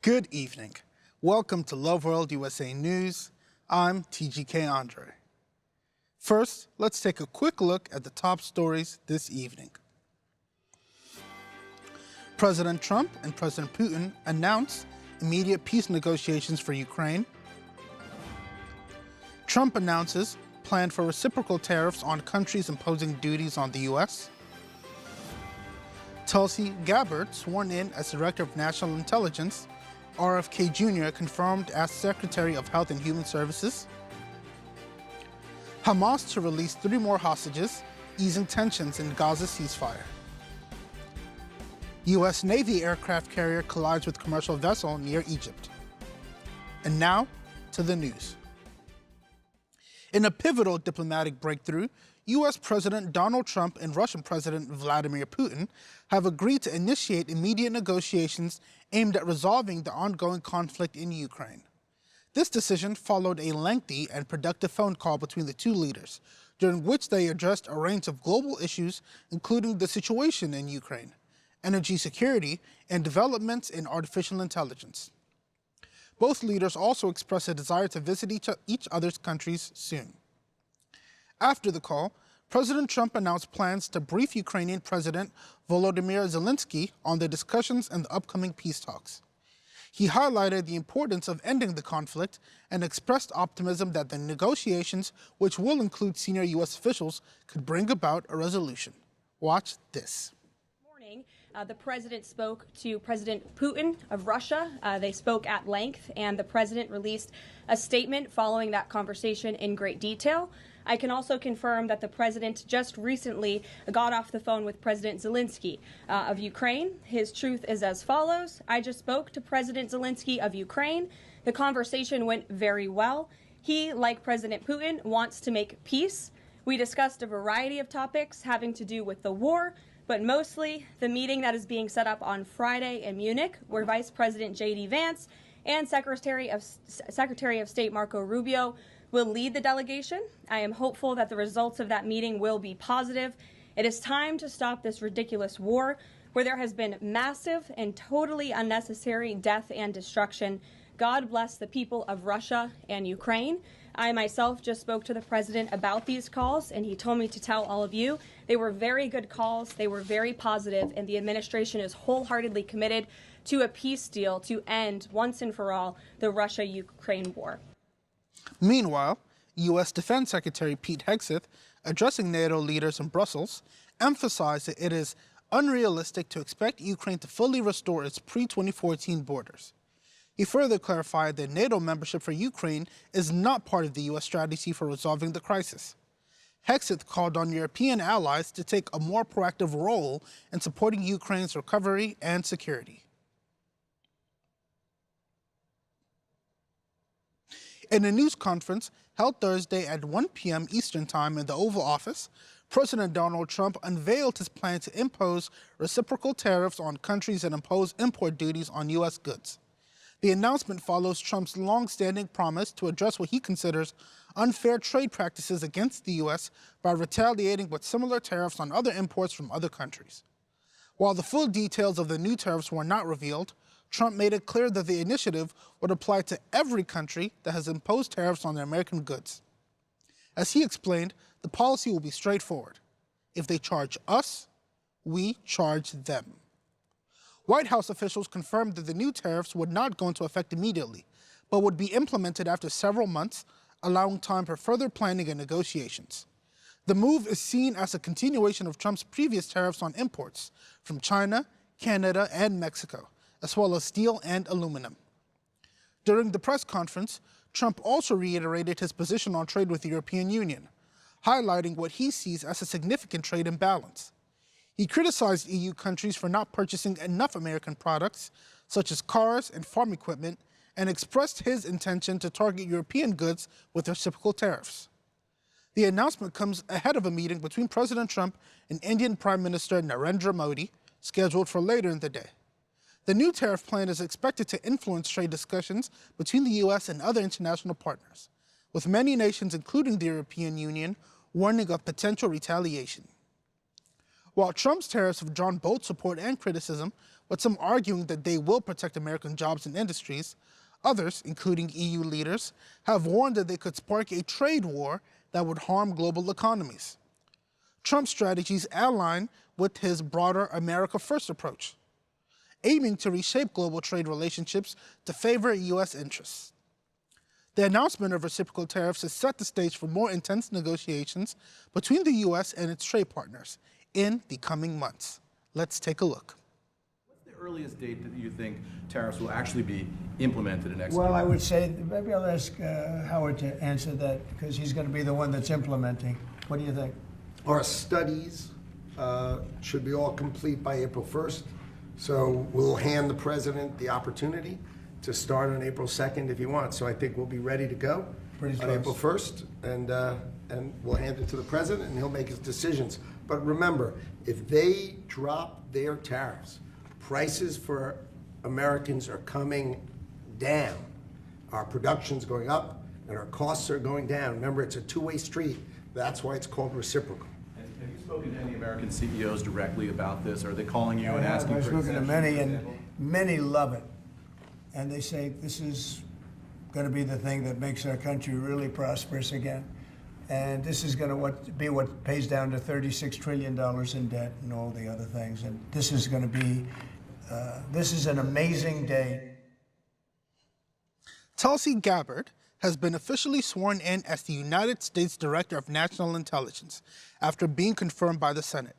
Good evening. Welcome to Loveworld USA News. I'm TGK Andre. First, let's take a quick look at the top stories this evening. President Trump and President Putin announced immediate peace negotiations for Ukraine. Trump announces plan for reciprocal tariffs on countries imposing duties on the U.S. Tulsi Gabbard sworn in as Director of National Intelligence. RFK Jr. confirmed as Secretary of Health and Human Services. Hamas to release 3 more hostages, easing tensions in Gaza ceasefire. U.S. Navy aircraft carrier collides with commercial vessel near Egypt. And now to the news. In a pivotal diplomatic breakthrough, U.S. President Donald Trump and Russian President Vladimir Putin have agreed to initiate immediate negotiations aimed at resolving the ongoing conflict in Ukraine. This decision followed a lengthy and productive phone call between the two leaders, during which they addressed a range of global issues, including the situation in Ukraine, energy security, and developments in artificial intelligence. Both leaders also expressed a desire to visit each other's countries soon. After the call, President Trump announced plans to brief Ukrainian President Volodymyr Zelensky on the discussions and the upcoming peace talks. He highlighted the importance of ending the conflict and expressed optimism that the negotiations, which will include senior U.S. officials, could bring about a resolution. Watch this. The president spoke to President Putin of Russia. They spoke at length, and the president released a statement following that conversation in great detail. I can also confirm that the president just recently got off the phone with President Zelensky of Ukraine. His truth is as follows. I just spoke to President Zelensky of Ukraine. The conversation went very well. He, like President Putin, wants to make peace. We discussed a variety of topics having to do with the war, but mostly the meeting that is being set up on Friday in Munich, where Vice President J.D. Vance and Secretary of State Marco Rubio will lead the delegation. I am hopeful that the results of that meeting will be positive. It is time to stop this ridiculous war where there has been massive and totally unnecessary death and destruction. God bless the people of Russia and Ukraine. I myself just spoke to the president about these calls, and he told me to tell all of you they were very good calls, they were very positive, and the administration is wholeheartedly committed to a peace deal to end once and for all the Russia-Ukraine war. Meanwhile, U.S. Defense Secretary Pete Hegseth, addressing NATO leaders in Brussels, emphasized that it is unrealistic to expect Ukraine to fully restore its pre-2014 borders. He further clarified that NATO membership for Ukraine is not part of the U.S. strategy for resolving the crisis. Hegseth called on European allies to take a more proactive role in supporting Ukraine's recovery and security. In a news conference held Thursday at 1 p.m. Eastern Time in the Oval Office, President Donald Trump unveiled his plan to impose reciprocal tariffs on countries that impose import duties on U.S. goods. The announcement follows Trump's long-standing promise to address what he considers unfair trade practices against the U.S. by retaliating with similar tariffs on other imports from other countries. While the full details of the new tariffs were not revealed, Trump made it clear that the initiative would apply to every country that has imposed tariffs on their American goods. As he explained, the policy will be straightforward. If they charge us, we charge them. White House officials confirmed that the new tariffs would not go into effect immediately, but would be implemented after several months, allowing time for further planning and negotiations. The move is seen as a continuation of Trump's previous tariffs on imports from China, Canada, and Mexico, as well as steel and aluminum. During the press conference, Trump also reiterated his position on trade with the European Union, highlighting what he sees as a significant trade imbalance. He criticized EU countries for not purchasing enough American products, such as cars and farm equipment, and expressed his intention to target European goods with reciprocal tariffs. The announcement comes ahead of a meeting between President Trump and Indian Prime Minister Narendra Modi, scheduled for later in the day. The new tariff plan is expected to influence trade discussions between the U.S. and other international partners, with many nations, including the European Union, warning of potential retaliation. While Trump's tariffs have drawn both support and criticism, with some arguing that they will protect American jobs and industries, others, including EU leaders, have warned that they could spark a trade war that would harm global economies. Trump's strategies align with his broader America First approach, aiming to reshape global trade relationships to favor U.S. interests. The announcement of reciprocal tariffs has set the stage for more intense negotiations between the U.S. and its trade partners in the coming months. Let's take a look. What's the earliest date that you think tariffs will actually be implemented in next? Well, I would say, maybe I'll ask Howard to answer that, because he's going to be the one that's implementing. What do you think? Our studies should be all complete by April 1st. So we'll hand the president the opportunity to start on April 2nd if he wants. So I think we'll be ready to go on April 1st, and we'll hand it to the president, and he'll make his decisions. But remember, if they drop their tariffs, prices for Americans are coming down. Our production's going up, and our costs are going down. Remember, it's a two-way street. That's why it's called reciprocal. Have you spoken to any American CEOs directly about this? Are they calling you and asking for I've spoken to exemptions, many, for and example? many love it. And they say this is going to be the thing that makes our country really prosperous again. And this is going to be what pays down to $36 trillion in debt and all the other things. And this is going to be, this is an amazing day. Tulsi Gabbard has been officially sworn in as the United States Director of National Intelligence after being confirmed by the Senate.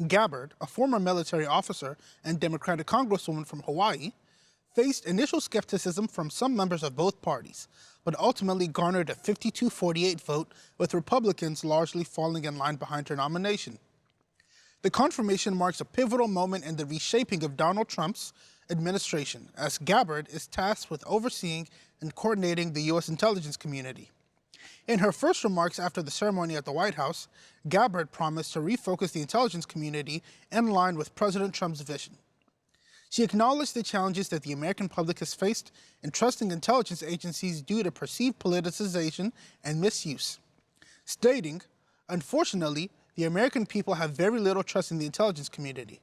Gabbard, a former military officer and Democratic Congresswoman from Hawaii, faced initial skepticism from some members of both parties, but ultimately garnered a 52-48 vote, with Republicans largely falling in line behind her nomination. The confirmation marks a pivotal moment in the reshaping of Donald Trump's administration, as Gabbard is tasked with overseeing and coordinating the U.S. intelligence community. In her first remarks after the ceremony at the White House, Gabbard promised to refocus the intelligence community in line with President Trump's vision. She acknowledged the challenges that the American public has faced in trusting intelligence agencies due to perceived politicization and misuse, stating, "Unfortunately, the American people have very little trust in the intelligence community,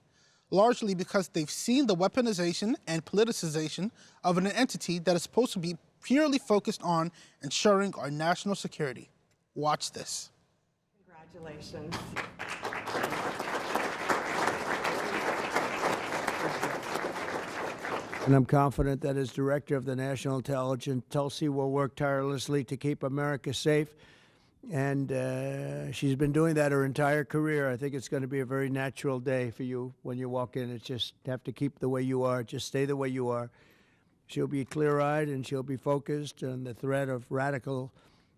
largely because they've seen the weaponization and politicization of an entity that is supposed to be purely focused on ensuring our national security." Watch this. Congratulations. And I'm confident that as Director of the National Intelligence, Tulsi will work tirelessly to keep America safe. And she's been doing that her entire career. I think it's going to be a very natural day for you when you walk in. It's just have to keep the way you are. Just stay the way you are. She'll be clear-eyed and she'll be focused on the threat of radical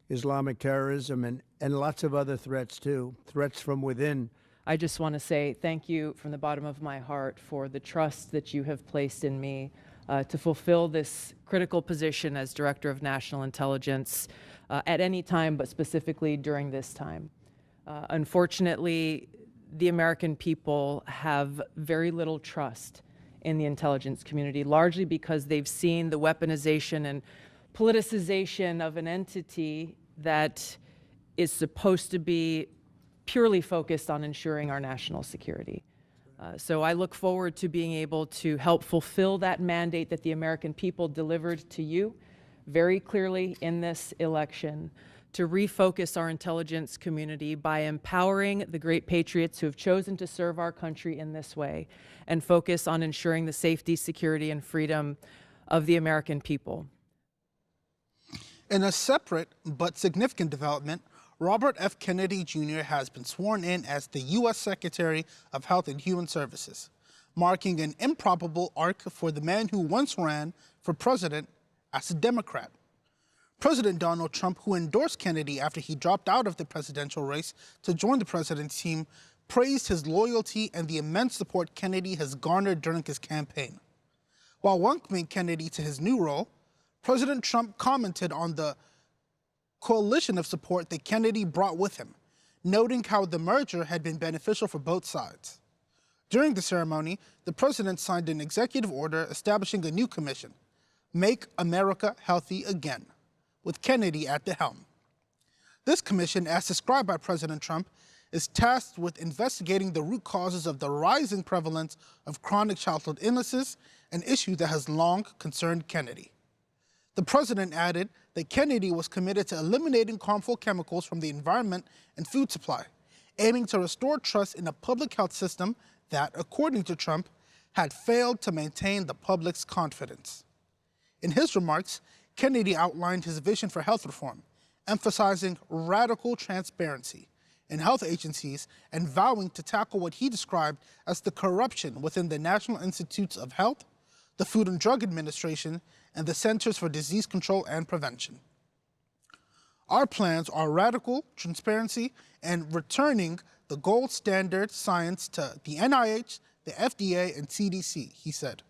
Islamic terrorism and lots of other threats, too, threats from within. I just want to say thank you from the bottom of my heart for the trust that you have placed in me to fulfill this critical position as Director of National Intelligence at any time, but specifically during this time. Unfortunately, the American people have very little trust in the intelligence community, largely because they've seen the weaponization and politicization of an entity that is supposed to be purely focused on ensuring our national security. So I look forward to being able to help fulfill that mandate that the American people delivered to you very clearly in this election, to refocus our intelligence community by empowering the great patriots who have chosen to serve our country in this way, and focus on ensuring the safety, security, and freedom of the American people. In a separate but significant development, Robert F. Kennedy Jr. has been sworn in as the U.S. Secretary of Health and Human Services, marking an improbable arc for the man who once ran for president as a Democrat. President Donald Trump, who endorsed Kennedy after he dropped out of the presidential race to join the president's team, praised his loyalty and the immense support Kennedy has garnered during his campaign. While welcoming Kennedy to his new role, President Trump commented on the coalition of support that Kennedy brought with him, noting how the merger had been beneficial for both sides. During the ceremony, the president signed an executive order establishing a new commission, Make America Healthy Again, with Kennedy at the helm. This commission, as described by President Trump, is tasked with investigating the root causes of the rising prevalence of chronic childhood illnesses, an issue that has long concerned Kennedy. The president added that Kennedy was committed to eliminating harmful chemicals from the environment and food supply, aiming to restore trust in a public health system that, according to Trump, had failed to maintain the public's confidence. In his remarks, Kennedy outlined his vision for health reform, emphasizing radical transparency in health agencies and vowing to tackle what he described as the corruption within the National Institutes of Health, the Food and Drug Administration, and the Centers for Disease Control and Prevention. Our plans are radical transparency and returning the gold standard science to the NIH, the FDA, and CDC, he said.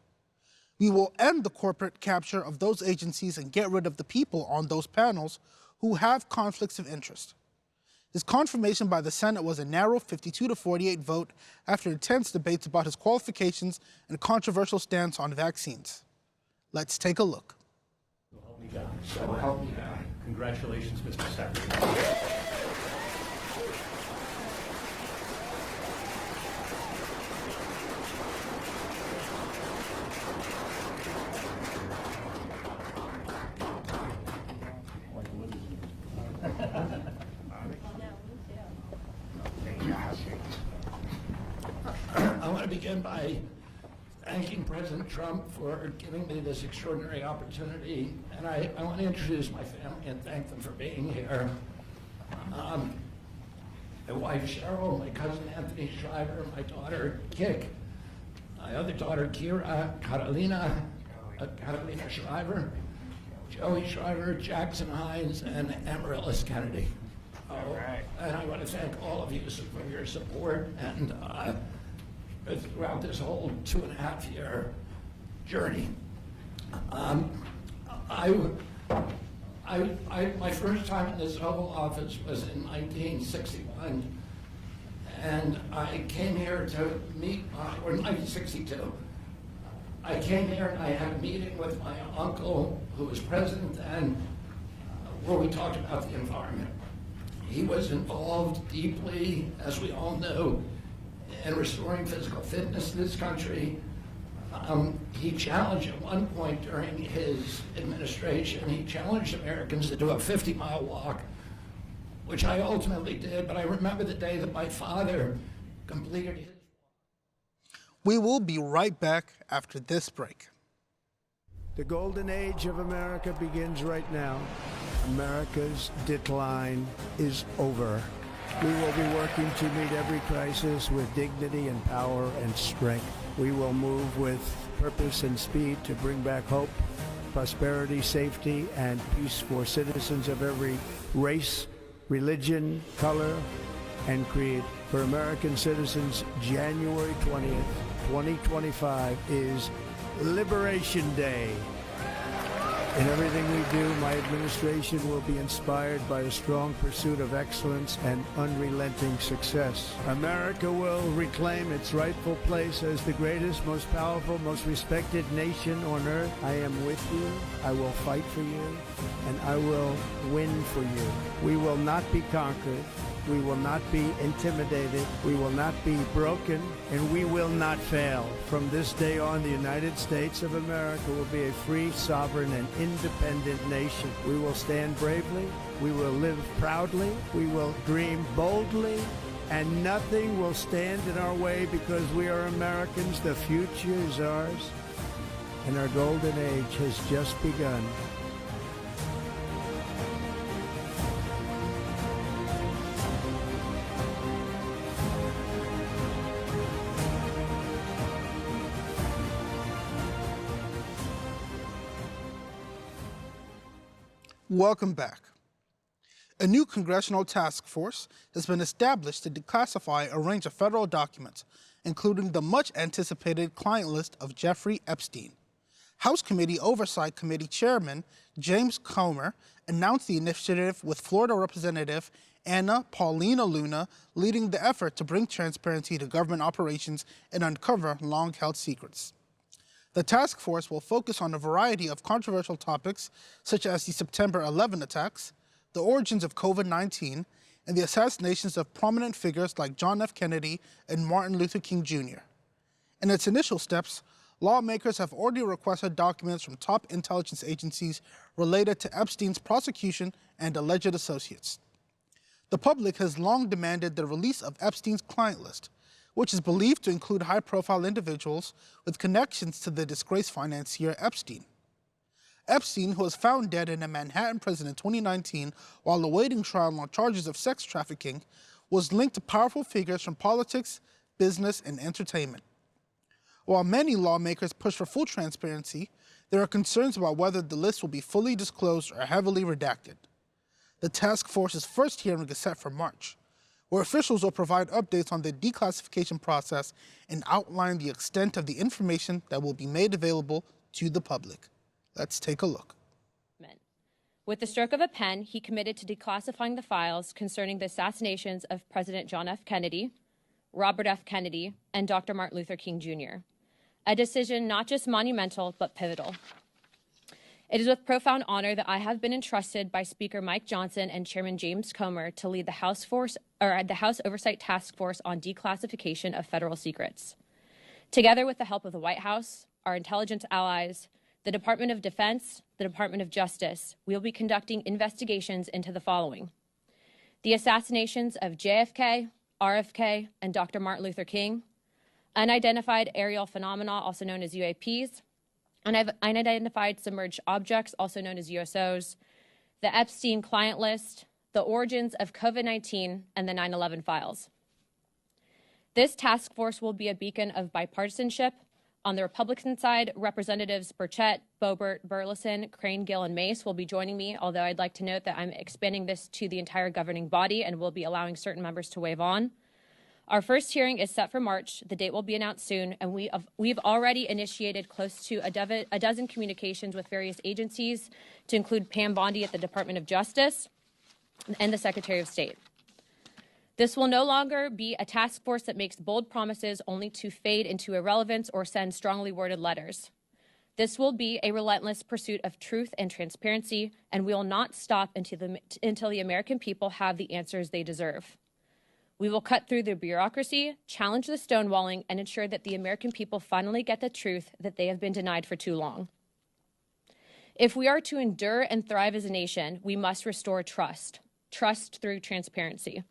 We will end the corporate capture of those agencies and get rid of the people on those panels who have conflicts of interest. His confirmation by the Senate was a narrow 52-48 vote after intense debates about his qualifications and controversial stance on vaccines. Let's take a look. So help me God. Congratulations, Mr. Secretary. I want to begin by thanking President Trump for giving me this extraordinary opportunity, and I want to introduce my family and thank them for being here. My wife Cheryl, my cousin Anthony Shriver, my daughter Kik, my other daughter Kira, Carolina Shriver, Joey Shriver, Jackson Hines, and Amaryllis Kennedy. And I want to thank all of you for your support and throughout this whole 2.5-year journey. My first time in this Oval Office was in 1961, and I came here to meet, or 1962. I came here and I had a meeting with my uncle, who was president then, where we talked about the environment. He was involved deeply, as we all know, in restoring physical fitness in this country. He challenged at one point during his administration, he challenged Americans to do a 50-mile walk, which I ultimately did, but I remember the day that my father completed his. We will be right back after this break. The golden age of America begins right now. America's decline is over. We will be working to meet every crisis with dignity and power and strength. We will move with purpose and speed to bring back hope, prosperity, safety, and peace for citizens of every race, religion, color, and creed. For American citizens, January 20th, 2025 is Liberation Day. In everything we do, my administration will be inspired by a strong pursuit of excellence and unrelenting success. America will reclaim its rightful place as the greatest, most powerful, most respected nation on earth. I am with you. I will fight for you, and I will win for you. We will not be conquered. We will not be intimidated. We will not be broken, and we will not fail. From this day on, the United States of America will be a free, sovereign, and independent nation. We will stand bravely. We will live proudly. We will dream boldly, and nothing will stand in our way because we are Americans. The future is ours, and our golden age has just begun. Welcome back. A new congressional task force has been established to declassify a range of federal documents, including the much-anticipated client list of Jeffrey Epstein. House Committee Oversight Committee Chairman James Comer announced the initiative with Florida Representative Anna Paulina Luna leading the effort to bring transparency to government operations and uncover long-held secrets. The task force will focus on a variety of controversial topics, such as the September 11 attacks, the origins of COVID-19, and the assassinations of prominent figures like John F. Kennedy and Martin Luther King Jr. In its initial steps, lawmakers have already requested documents from top intelligence agencies related to Epstein's prosecution and alleged associates. The public has long demanded the release of Epstein's client list, which is believed to include high-profile individuals with connections to the disgraced financier Epstein. Epstein, who was found dead in a Manhattan prison in 2019 while awaiting trial on charges of sex trafficking, was linked to powerful figures from politics, business, and entertainment. While many lawmakers push for full transparency, there are concerns about whether the list will be fully disclosed or heavily redacted. The task force's first hearing is set for March, where officials will provide updates on the declassification process and outline the extent of the information that will be made available to the public. Let's take a look. With the stroke of a pen, he committed to declassifying the files concerning the assassinations of President John F. Kennedy, Robert F. Kennedy, and Dr. Martin Luther King Jr., a decision not just monumental, but pivotal. It is with profound honor that I have been entrusted by Speaker Mike Johnson and Chairman James Comer to lead the House Oversight Task Force on Declassification of Federal Secrets. Together with the help of the White House, our intelligence allies, the Department of Defense, the Department of Justice, we will be conducting investigations into the following: the assassinations of JFK, RFK, and Dr. Martin Luther King, unidentified aerial phenomena, also known as UAPs, unidentified submerged objects, also known as USOs, the Epstein client list, the origins of COVID-19, and the 9/11 files. This task force will be a beacon of bipartisanship. On the Republican side, Representatives Burchett, Boebert, Burleson, Crane, Gill, and Mace will be joining me, although I'd like to note that I'm expanding this to the entire governing body and will be allowing certain members to waive on. Our first hearing is set for March. The date will be announced soon, and we've already initiated close to a dozen communications with various agencies, to include Pam Bondi at the Department of Justice and the Secretary of State. This will no longer be a task force that makes bold promises only to fade into irrelevance or send strongly worded letters. This will be a relentless pursuit of truth and transparency, and we will not stop until the American people have the answers they deserve. We will cut through the bureaucracy, challenge the stonewalling, and ensure that the American people finally get the truth that they have been denied for too long. If we are to endure and thrive as a nation, we must restore trust through transparency.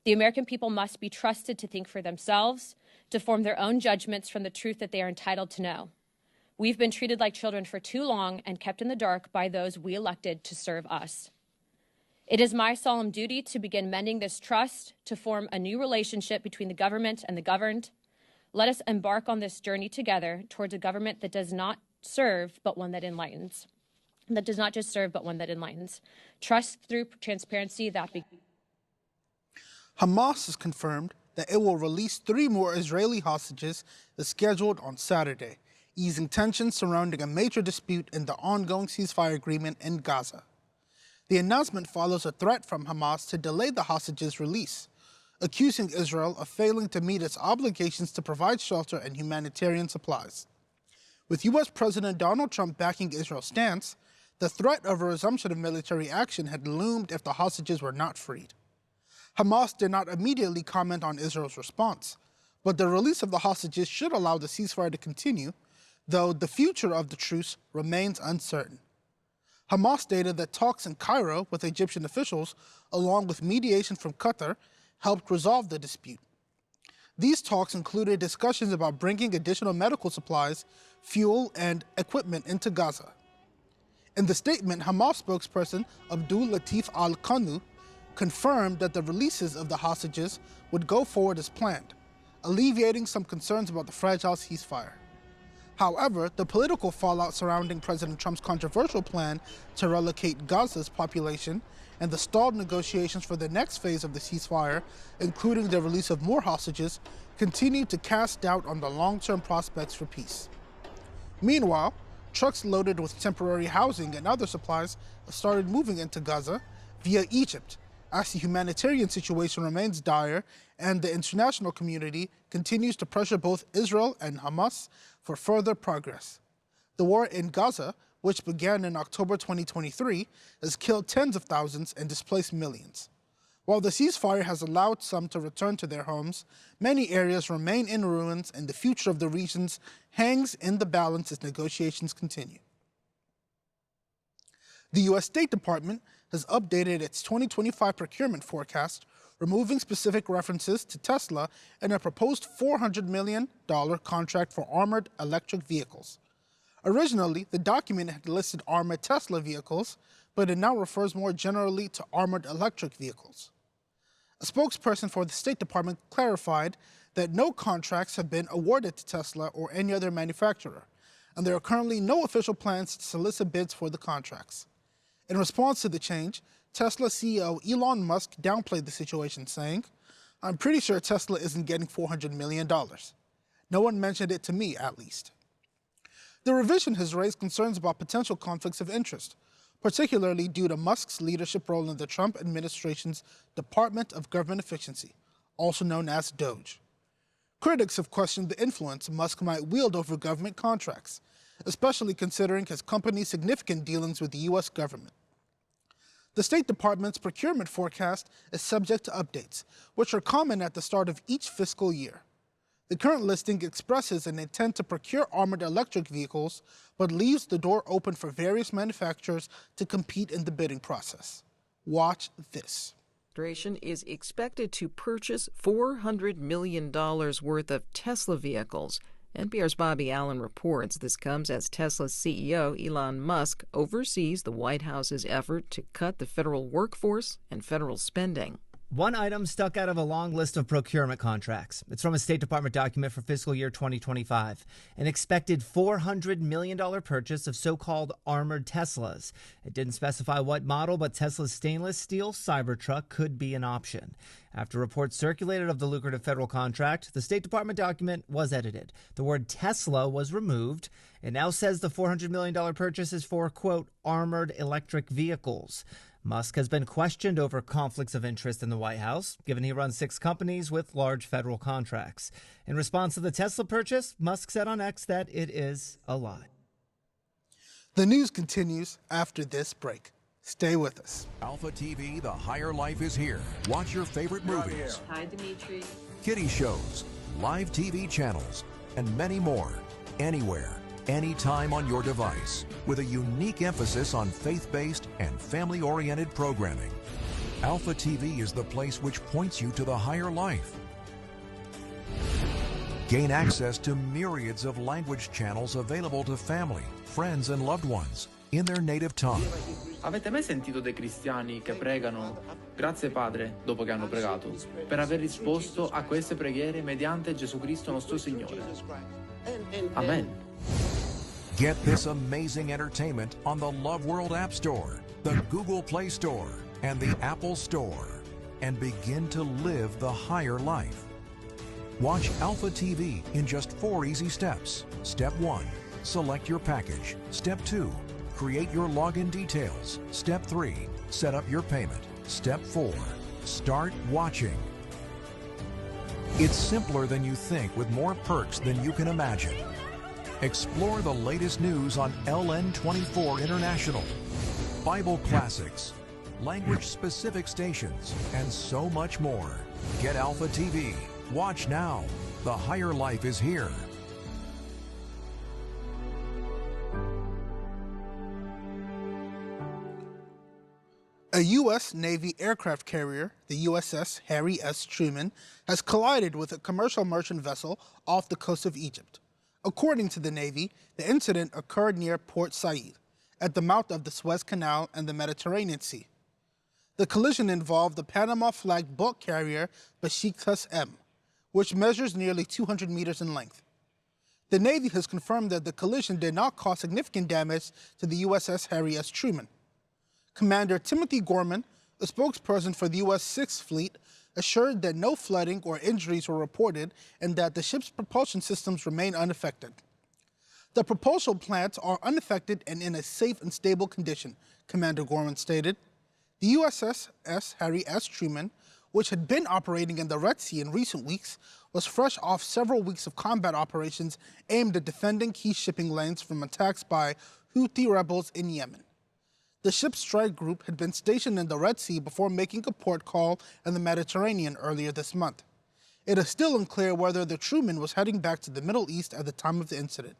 The American people must be trusted to think for themselves, to form their own judgments from the truth that they are entitled to know. We've been treated like children for too long and kept in the dark by those we elected to serve us. It is my solemn duty to begin mending this trust, to form a new relationship between the government and the governed. Let us embark on this journey together towards a government that does not serve, but one that enlightens. That does not just serve, but one that enlightens. Trust through transparency that Hamas has confirmed that it will release 3 more Israeli hostages as scheduled on Saturday, easing tensions surrounding a major dispute in the ongoing ceasefire agreement in Gaza. The announcement follows a threat from Hamas to delay the hostages' release, accusing Israel of failing to meet its obligations to provide shelter and humanitarian supplies. With U.S. President Donald Trump backing Israel's stance, the threat of a resumption of military action had loomed if the hostages were not freed. Hamas did not immediately comment on Israel's response, but the release of the hostages should allow the ceasefire to continue, though the future of the truce remains uncertain. Hamas stated that talks in Cairo with Egyptian officials, along with mediation from Qatar, helped resolve the dispute. These talks included discussions about bringing additional medical supplies, fuel, and equipment into Gaza. In the statement, Hamas spokesperson Abdul Latif al-Qanu confirmed that the releases of the hostages would go forward as planned, alleviating some concerns about the fragile ceasefire. However, the political fallout surrounding President Trump's controversial plan to relocate Gaza's population and the stalled negotiations for the next phase of the ceasefire, including the release of more hostages, continue to cast doubt on the long-term prospects for peace. Meanwhile, trucks loaded with temporary housing and other supplies have started moving into Gaza via Egypt, as the humanitarian situation remains dire and the international community continues to pressure both Israel and Hamas for further progress. The war in Gaza, which began in October 2023, has killed tens of thousands and displaced millions. While the ceasefire has allowed some to return to their homes, many areas remain in ruins and the future of the regions hangs in the balance as negotiations continue. The U.S. State Department has updated its 2025 procurement forecast, removing specific references to Tesla in a proposed $400 million contract for armored electric vehicles. Originally, the document had listed armored Tesla vehicles, but it now refers more generally to armored electric vehicles. A spokesperson for the State Department clarified that no contracts have been awarded to Tesla or any other manufacturer, and there are currently no official plans to solicit bids for the contracts. In response to the change, Tesla CEO Elon Musk downplayed the situation, saying, "I'm pretty sure Tesla isn't getting $400 million. No one mentioned it to me, at least." The revision has raised concerns about potential conflicts of interest, particularly due to Musk's leadership role in the Trump administration's Department of Government Efficiency, also known as DOGE. Critics have questioned the influence Musk might wield over government contracts, especially considering his company's significant dealings with the U.S. government. The State Department's procurement forecast is subject to updates, which are common at the start of each fiscal year. The current listing expresses an intent to procure armored electric vehicles, but leaves the door open for various manufacturers to compete in the bidding process. Watch this. The administration is expected to purchase $400 million worth of Tesla vehicles. NPR's Bobby Allen reports this comes as Tesla's CEO Elon Musk oversees the White House's effort to cut the federal workforce and federal spending. One item stuck out of a long list of procurement contracts. It's from a State Department document for fiscal year 2025. An expected $400 million purchase of so-called armored Teslas. It didn't specify what model, but Tesla's stainless steel Cybertruck could be an option. After reports circulated of the lucrative federal contract, the State Department document was edited. The word Tesla was removed. It now says the $400 million purchase is for, quote, armored electric vehicles. Musk has been questioned over conflicts of interest in the White House, given he runs 6 companies with large federal contracts. In response to the Tesla purchase, Musk said on X that it is a lie. The news continues after this break. Stay with us. Alpha TV, The Higher Life is here. Watch your favorite movies. Hi, Dimitri. Kiddie shows, live TV channels, and many more. Anywhere, anytime on your device, with a unique emphasis on faith-based and family-oriented programming. Alpha TV is the place which points you to the higher life. Gain access to myriads of language channels available to family, friends, and loved ones in their native tongue. Avete mai sentito dei cristiani che pregano grazie Padre dopo che hanno pregato per aver risposto a queste preghiere mediante Gesù Cristo nostro Signore? Amen. Get this amazing entertainment on the Loveworld App Store, the Google Play Store, and the Apple Store, and begin to live the higher life. Watch Alpha TV in just 4 easy steps. Step 1, select your package. Step 2, create your login details. Step 3, set up your payment. Step 4, start watching. It's simpler than you think with more perks than you can imagine. Explore the latest news on LN24 International, Bible classics, language-specific stations, and so much more. Get Alpha TV. Watch now. The higher life is here. A U.S. Navy aircraft carrier, the USS Harry S. Truman, has collided with a commercial merchant vessel off the coast of Egypt. According to the Navy, the incident occurred near Port Said, at the mouth of the Suez Canal and the Mediterranean Sea. The collision involved the Panama-flagged bulk carrier Besiktas M, which measures nearly 200 meters in length. The Navy has confirmed that the collision did not cause significant damage to the USS Harry S. Truman. Commander Timothy Gorman, a spokesperson for the U.S. Sixth Fleet, assured that no flooding or injuries were reported and that the ship's propulsion systems remain unaffected. The propulsion plants are unaffected and in a safe and stable condition, Commander Gorman stated. The USS Harry S. Truman, which had been operating in the Red Sea in recent weeks, was fresh off several weeks of combat operations aimed at defending key shipping lanes from attacks by Houthi rebels in Yemen. The ship's strike group had been stationed in the Red Sea before making a port call in the Mediterranean earlier this month. It is still unclear whether the Truman was heading back to the Middle East at the time of the incident.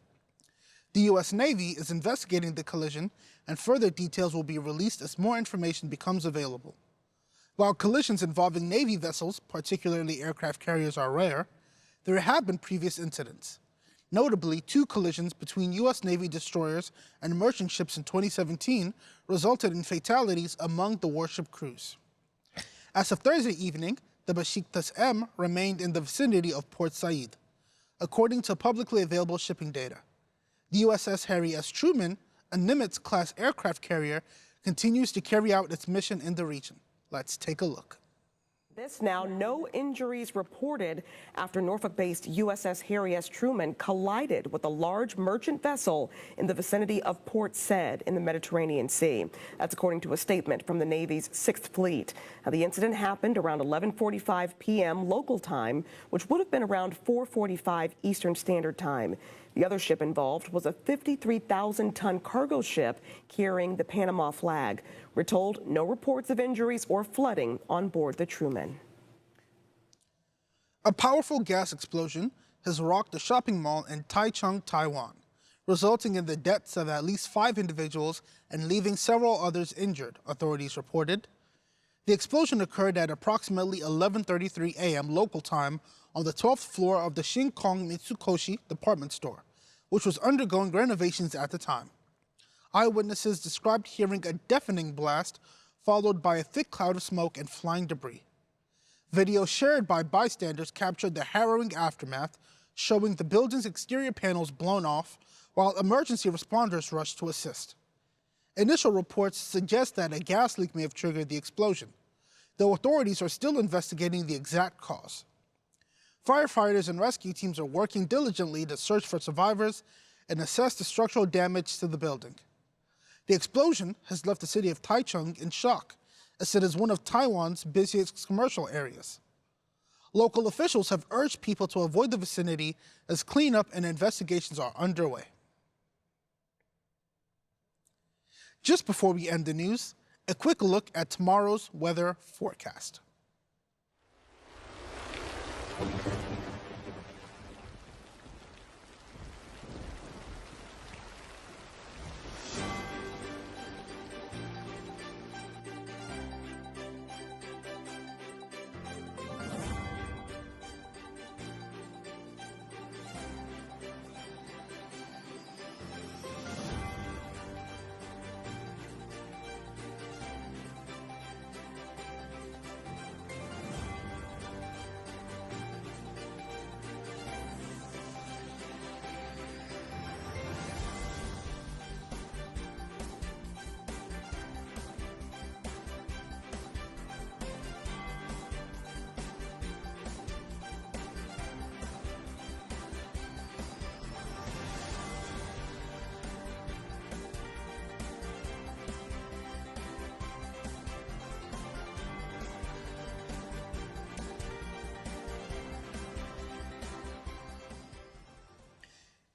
The U.S. Navy is investigating the collision, and further details will be released as more information becomes available. While collisions involving Navy vessels, particularly aircraft carriers, are rare, there have been previous incidents. Notably, 2 collisions between U.S. Navy destroyers and merchant ships in 2017 resulted in fatalities among the warship crews. As of Thursday evening, the Besiktas M remained in the vicinity of Port Said, according to publicly available shipping data. The USS Harry S. Truman, a Nimitz-class aircraft carrier, continues to carry out its mission in the region. Let's take a look. This now, no injuries reported after Norfolk-based USS Harry S. Truman collided with a large merchant vessel in the vicinity of Port Said in the Mediterranean Sea. That's according to a statement from the Navy's 6th Fleet. Now, the incident happened around 11:45 p.m. local time, which would have been around 4:45 Eastern Standard Time. The other ship involved was a 53,000-ton cargo ship carrying the Panama flag. We're told no reports of injuries or flooding on board the Truman. A powerful gas explosion has rocked a shopping mall in Taichung, Taiwan, resulting in the deaths of at least 5 individuals and leaving several others injured, authorities reported. The explosion occurred at approximately 11:33 a.m. local time on the 12th floor of the Shinkong Mitsukoshi department store, which was undergoing renovations at the time. Eyewitnesses described hearing a deafening blast followed by a thick cloud of smoke and flying debris. Video shared by bystanders captured the harrowing aftermath, showing the building's exterior panels blown off while emergency responders rushed to assist. Initial reports suggest that a gas leak may have triggered the explosion, though authorities are still investigating the exact cause. Firefighters and rescue teams are working diligently to search for survivors and assess the structural damage to the building. The explosion has left the city of Taichung in shock, as it is one of Taiwan's busiest commercial areas. Local officials have urged people to avoid the vicinity as cleanup and investigations are underway. Just before we end the news, a quick look at tomorrow's weather forecast.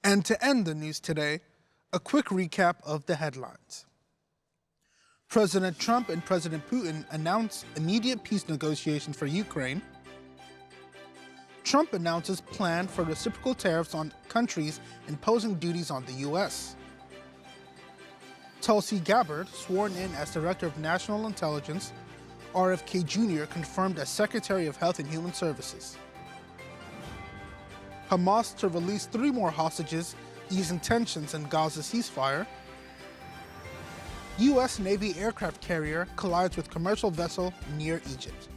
And to end the news today, a quick recap of the headlines. President Trump and President Putin announce immediate peace negotiations for Ukraine. Trump announces plan for reciprocal tariffs on countries imposing duties on the U.S. Tulsi Gabbard sworn in as Director of National Intelligence. RFK Jr. confirmed as Secretary of Health and Human Services. Hamas to release 3 more hostages, easing tensions in Gaza ceasefire. U.S. Navy aircraft carrier collides with commercial vessel near Egypt.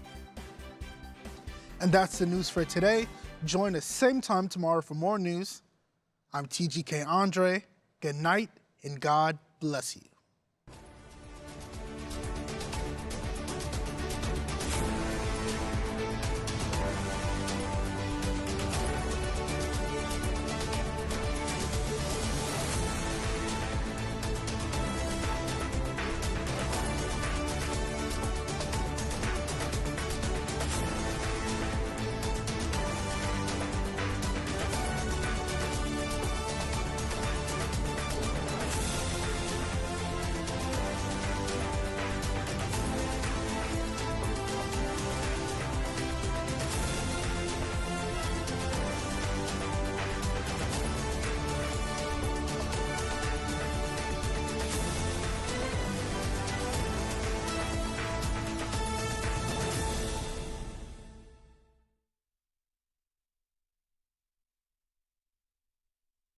And that's the news for today. Join us same time tomorrow for more news. I'm TGK Andre. Good night, and God bless you.